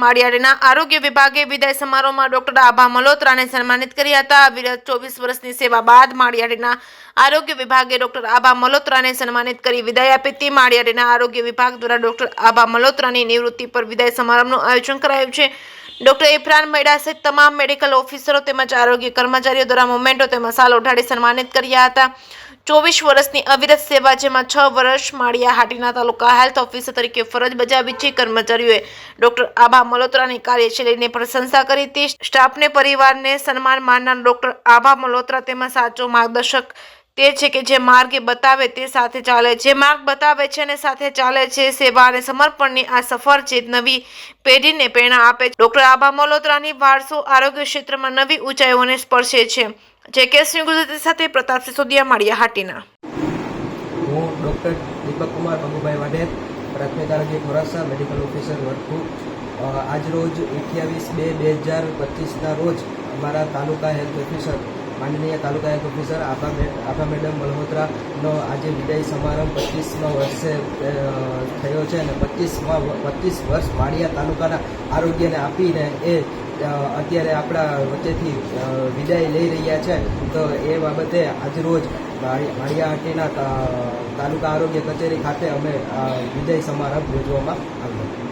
માળિયાડીના આરોગ્ય વિભાગે વિદાય સમારોહમાં ડોક્ટર આભા મલ્હોત્રાને સન્માનિત કર્યા હતા। અવિરત 24 વર્ષની સેવા બાદ માળિયાડીના આરોગ્ય વિભાગે ડોક્ટર આભા મલ્હોત્રાને સન્માનિત કરી વિદાય આપી હતી। માળિયાડીના આરોગ્ય વિભાગ દ્વારા ડોક્ટર આભા મલ્હોત્રાની નિવૃત્તિ પર વિદાય સમારંભનું આયોજન કરાયું છે। ડોક્ટર ઇરફાન મૈડા સહિત તમામ મેડિકલ ઓફિસરો તેમજ આરોગ્ય કર્મચારીઓ દ્વારા મોમેન્ટો તેમજ શાલ ઓઢાડી સન્માનિત કર્યા હતા। 24 વર્ષની અવિરત સેવા, જેમાં 6 વર્ષ માળિયાહાટીના તાલુકા હેલ્થ ઓફિસર તરીકે ફરજ બજાવી છે। કર્મચારીઓએ ડોક્ટર આભા મલ્હોત્રાની કાર્યશૈલીની પ્રશંસા કરી હતી। સ્ટાફને પરિવારને સન્માન માનનાર ડોક્ટર આભા મલ્હોત્રા તેમાં સાચો માર્ગદર્શક તે છે કે જે માર્ગ બતાવે તે સાથે ચાલે, જે માર્ગ બતાવે છે અને સાથે ચાલે છે। સેવા અને સમર્પણની આ સફર છે નવી પેઢીને પ્રેરણા આપે છે। ડોક્ટર આભા મલ્હોત્રાની વારસો આરોગ્ય ક્ષેત્રમાં નવી ઊંચાઈઓને સ્પર્શે છે। જેકેએસ ન્યૂઝ ગુજરાતી સાથે પ્રતાપ સિસોદિયા, માળિયાહાટીના। હું ડૉક્ટર દીપક કુમાર બાબુભાઈ વાઢેર, પ્રાથમિક આરોગ્ય મોરાસા, મેડિકલ ઓફિસર વર્ગપુર। આજરોજ 28/2/2025ના રોજ અમારા તાલુકા હેલ્થ ઓફિસર, માનનીય તાલુકા હેલ્થ ઓફિસર આભા મેડમ મલ્હોત્રાનો આજે વિદાય સમારંભ 25મા વર્ષે થયો છે અને 25 વર્ષ માળિયા તાલુકાના આરોગ્યને આપીને એ અત્યારે આપણા વચ્ચેથી વિદાય લઈ રહ્યા છે। તો એ બાબતે આજરોજ માળિયાહાટીના તાલુકા આરોગ્ય કચેરી ખાતે અમે વિદાય સમારંભ યોજવામાં આવ્યો।